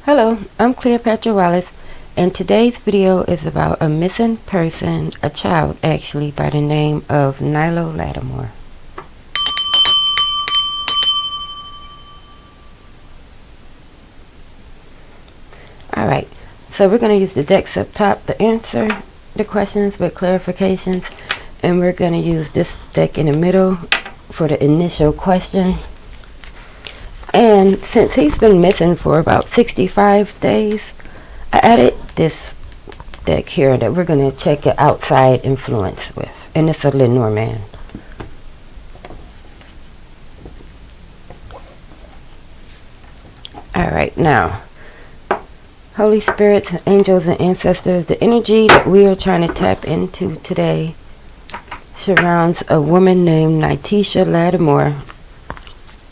Hello, I'm Cleopatra Wallace, and today's video is about a missing person, a child actually, by the name of Nylo Lattimore. Alright, so we're going to use the decks up top to answer the questions with clarifications, and we're going to use this deck in the middle for the initial question. And since he's been missing for about 65 days, I added this deck here that we're going to check an outside influence with, and it's a Lattimore man. Alright, now, Holy Spirits, angels, and ancestors, the energy that we are trying to tap into today surrounds a woman named Nylo Lattimore,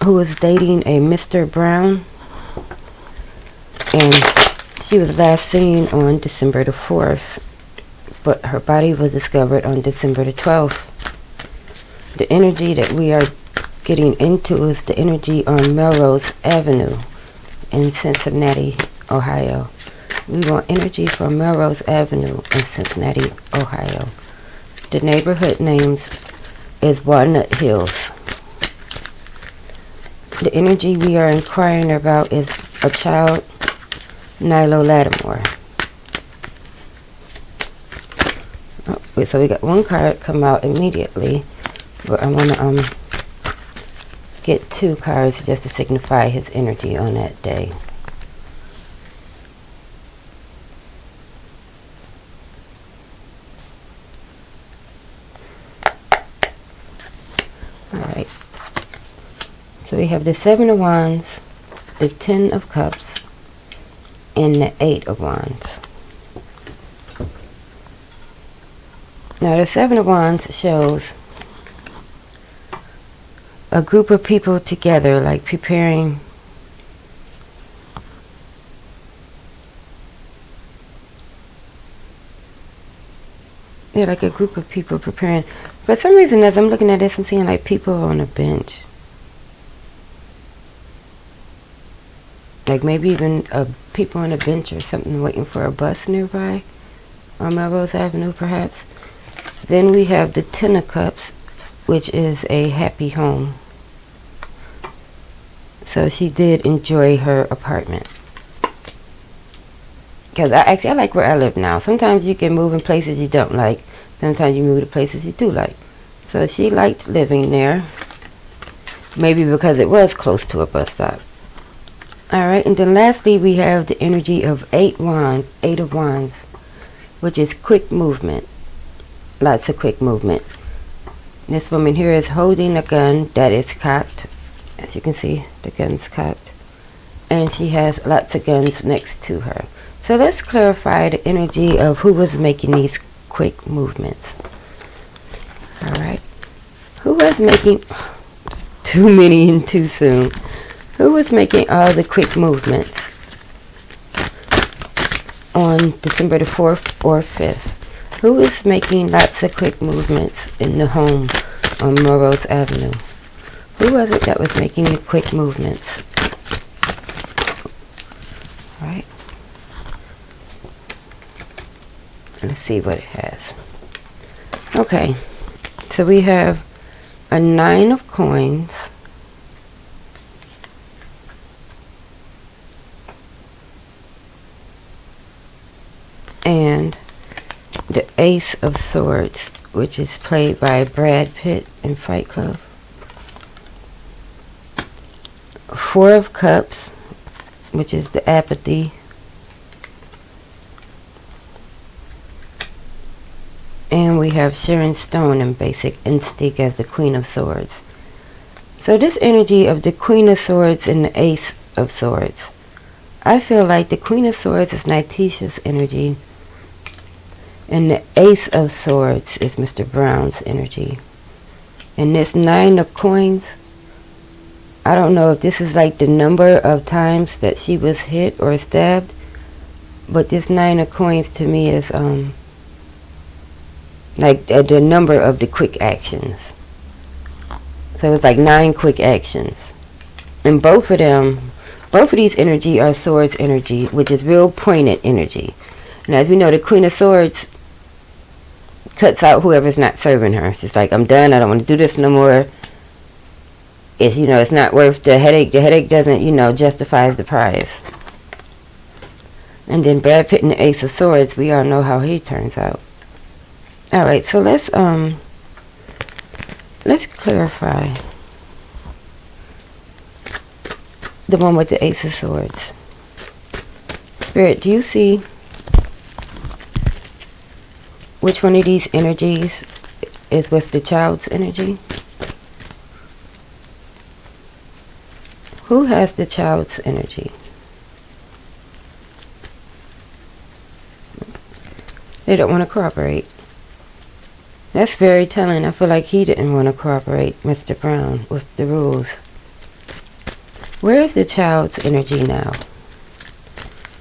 who was dating a Mr. Brown, and she was last seen on December the 4th, but her body was discovered on December the 12th. The energy that we are getting into is the energy on Melrose Avenue in Cincinnati, Ohio. We want energy from Melrose Avenue in Cincinnati, Ohio. The neighborhood names is Walnut Hills. The energy we are inquiring about is a child, Nylo Lattimore. Oh, so we got one card come out immediately, but I want to get two cards just to signify his energy on that day. Alright. So we have the 7 of Wands, the 10 of Cups, and the 8 of Wands. Now the 7 of Wands shows a group of people together, like preparing like a group of people preparing. For some reason, as I'm looking at this, I'm seeing like people on a bench. Like maybe even people on a bench or something waiting for a bus nearby on Melrose Avenue, perhaps. Then we have the 10 of Cups, which is a happy home. So she did enjoy her apartment. Because I like where I live now. Sometimes you can move in places you don't like. Sometimes you move to places you do like. So she liked living there. Maybe because it was close to a bus stop. Alright, and then lastly we have the energy of 8 of Wands, which is quick movement. Lots of quick movement. This woman here is holding a gun that is cocked. As you can see, the gun's cocked. And she has lots of guns next to her. So let's clarify the energy of who was making these quick movements. Alright. Who was making... Too many and too soon. Who was making all the quick movements on December the 4th or 5th? Who was making lots of quick movements in the home on Melrose Avenue? Who was it that was making the quick movements? Right. Let's see what it has. Okay. So we have a 9 of coins. And the Ace of Swords, which is played by Brad Pitt in Fight Club. 4 of Cups, which is the apathy. And we have Sharon Stone in Basic Instinct as the Queen of Swords. So this energy of the Queen of Swords and the Ace of Swords, I feel like the Queen of Swords is Nylo's energy, and the Ace of Swords is Mr. Brown's energy. And this 9 of coins, I don't know if this is like the number of times that she was hit or stabbed, but this 9 of coins to me is like the number of the quick actions. So it's like 9 quick actions. And both of them Both of these energy are swords energy, which is real pointed energy. And as we know, the Queen of Swords cuts out whoever's not serving her. It's just like, I'm done. I don't want to do this no more. It's, you know, it's not worth the headache. The headache doesn't, you know, justifies the price. And then Brad Pitt and the Ace of Swords, we all know how he turns out. Alright, so let's clarify the one with the Ace of Swords. Spirit, do you see which one of these energies is with the child's energy? Who has the child's energy? They don't want to cooperate. That's very telling. I feel like he didn't want to cooperate, Mr. Brown, with the rules. Where is the child's energy now?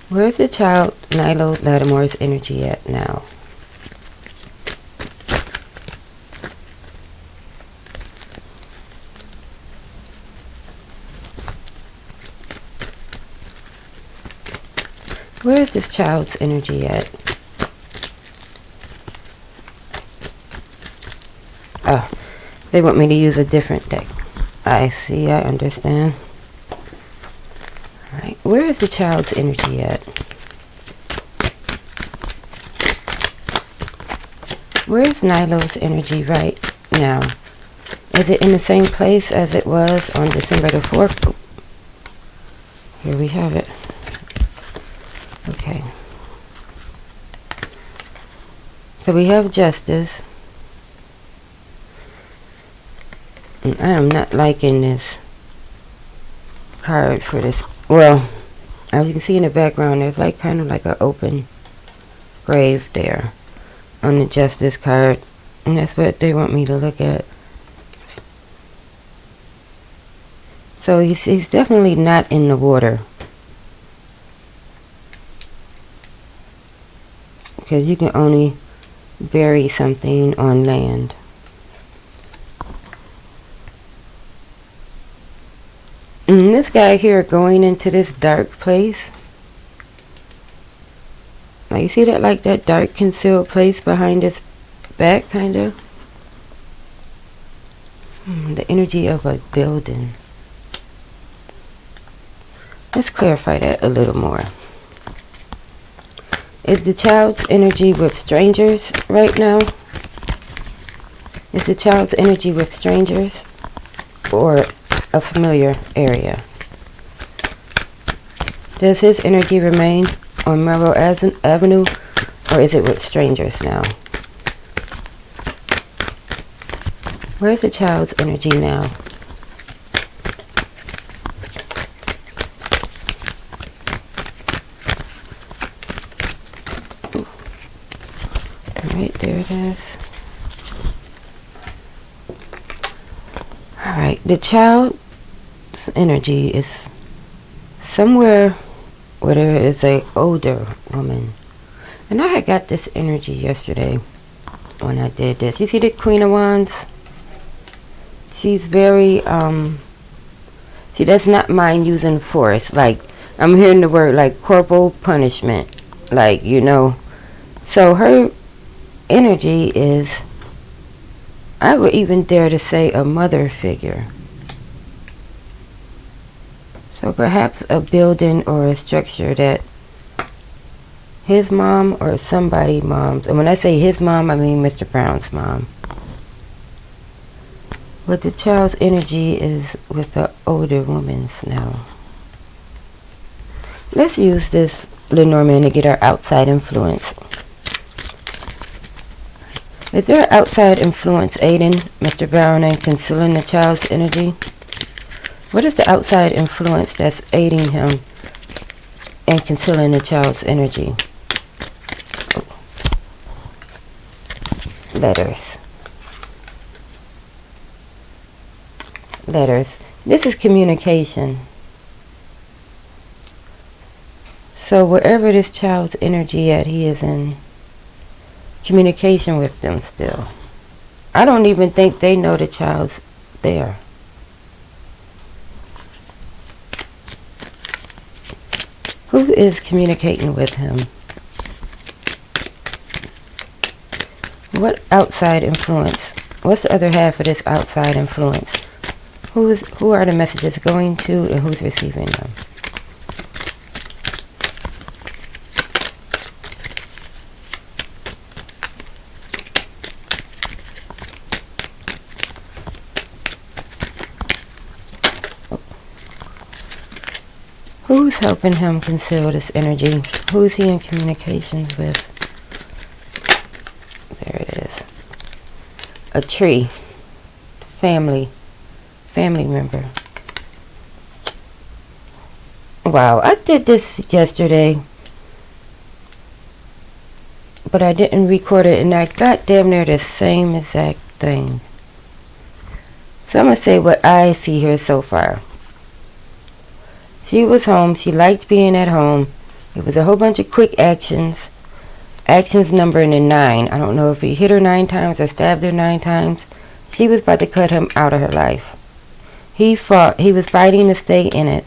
Where is the child, Nylo Lattimore's energy at now? Where is this child's energy at? Oh, they want me to use a different deck. I see, I understand. Alright, where is the child's energy at? Where is Nylo's energy right now? Is it in the same place as it was on December the 4th? Here we have it. Okay. So we have Justice. And I am not liking this card for this. Well, as you can see in the background, there's like kind of like an open grave there on the Justice card. And that's what they want me to look at. So he's definitely not in the water. Because you can only bury something on land. And this guy here going into this dark place. Now you see that, like that dark concealed place behind his back, kind of? The energy of a building. Let's clarify that a little more. Is the child's energy with strangers right now? Is the child's energy with strangers or a familiar area? Does his energy remain on Melrose Avenue, or is it with strangers now? Where's the child's energy now? Alright, there it is. Alright, the child's energy is somewhere where there is a older woman. And I had got this energy yesterday when I did this. You see the Queen of Wands? She's very, she does not mind using force. Like, I'm hearing the word like corporal punishment. Like, you know. So her energy is, I would even dare to say, a mother figure. So perhaps a building or a structure that his mom or somebody's mom, and when I say his mom, I mean Mr. Brown's mom. But the child's energy is with the older woman's now. Let's use this Lenormand to get our outside influence. Is there an outside influence aiding Mr. Brown in concealing the child's energy? What is the outside influence that's aiding him in concealing the child's energy? Letters. Letters. This is communication. So wherever this child's energy at, he is in communication with them still. I don't even think they know the child's there. Who is communicating with him? What outside influence? What's the other half of this outside influence? Who are the messages going to, and who's receiving them? Who's helping him conceal this energy? Who's he in communications with? There it is. A tree. Family member. Wow, I did this yesterday, but I didn't record it, and I got damn near the same exact thing. So I'm going to say what I see here so far. She was home. She liked being at home. It was a whole bunch of quick actions. Actions numbering in 9. I don't know if he hit her 9 times or stabbed her 9 times. She was about to cut him out of her life. He fought. He was fighting to stay in it.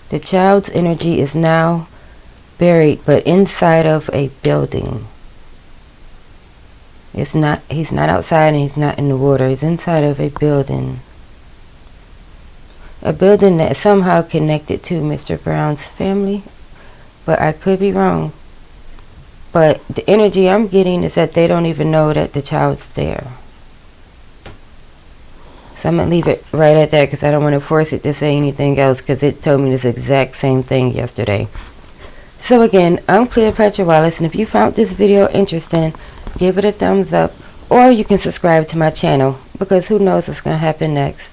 The child's energy is now buried, but inside of a building. He's not outside, and he's not in the water. He's inside of a building. A building that is somehow connected to Mr. Brown's family, but I could be wrong. But the energy I'm getting is that they don't even know that the child's there. So I'm going to leave it right at that, because I don't want to force it to say anything else, because it told me this exact same thing yesterday. So again, I'm Cleopatra Wallace, and if you found this video interesting, give it a thumbs up, or you can subscribe to my channel, because who knows what's going to happen next.